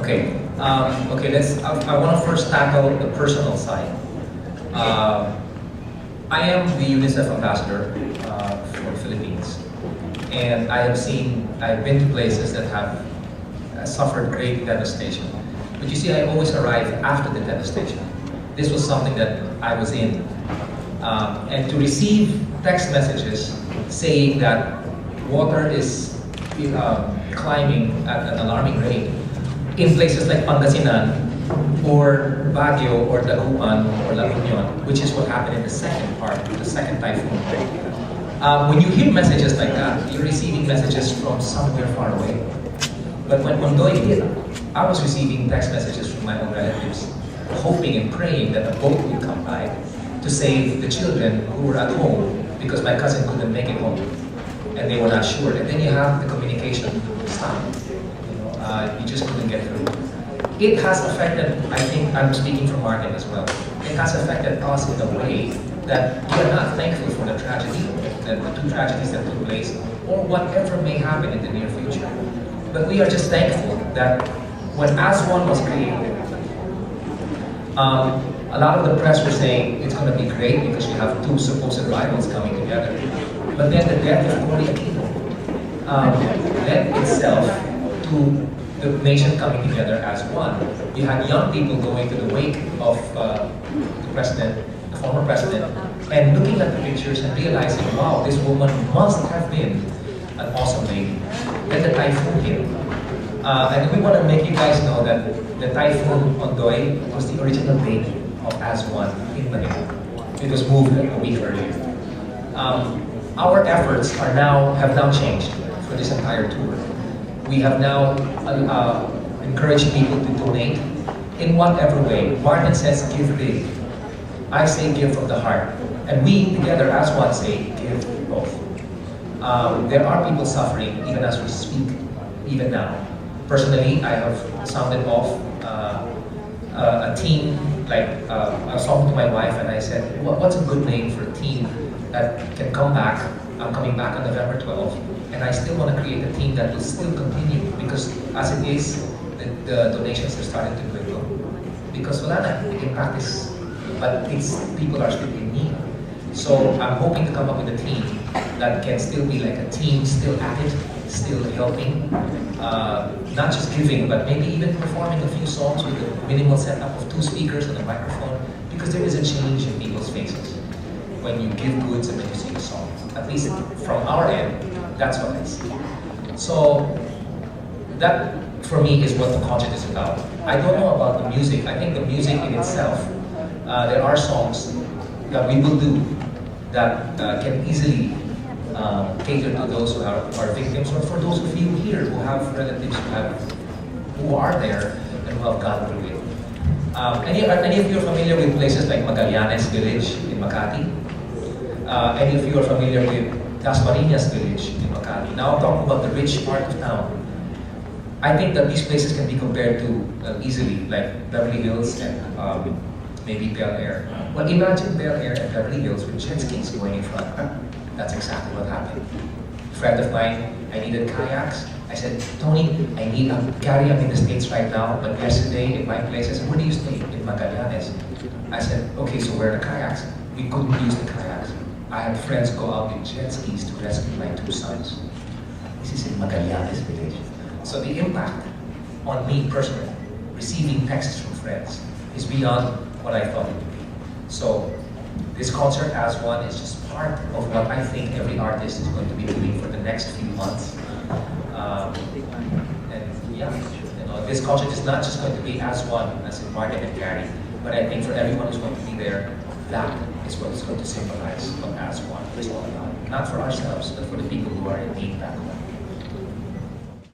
Okay. Okay. I want to first tackle the personal side. I am the UNICEF ambassador for the Philippines, and I've been to places that have suffered great devastation. But you see, I always arrive after the devastation. This was something that I was in, and to receive text messages saying that water is climbing at an alarming rate in places like Pangasinan or Baguio or Dagupan or La Union, which is what happened in the second typhoon. When you hear messages like that, you're receiving messages from somewhere far away. But when Ondoy hit, I was receiving text messages from my own relatives, hoping and praying that a boat would come by to save the children who were at home because my cousin couldn't make it home and they were not sure. And then you have the communication stop. You just couldn't get through. It has affected, I think I'm speaking for Martin as well, it has affected us in a way that we are not thankful for the tragedy, the two tragedies that took place, or whatever may happen in the near future. But we are just thankful that when As One was created, a lot of the press were saying it's going to be great because you have two supposed rivals coming together. But then the death of Cory Aquino led itself to the nation coming together as one. You had young people going to the wake of the president, the former president, and looking at the pictures and realizing, wow, this woman must have been an awesome lady. Then the typhoon hit. And we want to make you guys know that the typhoon Ondoy was the original date of As One in Manila. It was moved a week earlier. Our efforts have now changed for this entire tour. We have now encouraged people to donate in whatever way. Martin says give big. I say give from the heart. And we together as one say give both. There are people suffering even as we speak, even now. Personally, I have sounded off a team, I was talking to my wife and I said, what's a good name for a team that can come back? I'm coming back on November 12th, and I still want to create a team that will still continue because as it is, the donations are starting to dwindle. Because wala na, we can practice, but people are still in need. So I'm hoping to come up with a team that can still be like a team, still at it, still helping, not just giving, but maybe even performing a few songs with a minimal setup of 2 speakers and a microphone, because there is a change in people's faces when you give goods and when you sing a song. At least from our end, that's what I see. So that, for me, is what the concert is about. I don't know about the music. I think the music in itself, there are songs that we will do that can easily cater to those who are victims, or for those of you here who have relatives who are there and who have gone through it. Any of you are familiar with places like Magallanes Village in Makati? Any of you are familiar with Dasmariñas Village in Makati? Now I'm talking about the rich part of town. I think that these places can be compared to easily, like Beverly Hills and maybe Bel Air. Well, imagine Bel Air and Beverly Hills with jet skis going in front. That's exactly what happened. A friend of mine, I needed kayaks. I said, Tony, Gary, I'm in the States right now, but yesterday in my place, I said, where do you stay? In Magallanes. I said, okay, so where are the kayaks? We couldn't use the kayaks. I had friends go out with jet skis to rescue my 2 sons. This is in Magallanes Village. So the impact on me personally, receiving texts from friends, is beyond what I thought it would be. So this concert as one is just part of what I think every artist is going to be doing for the next few months. And yeah, this concert is not just going to be as one, as in Martin and Gary, but I think for everyone who's going to be there, that is what it's going to symbolize what as one is all about. Not for ourselves, but for the people who are in need back home.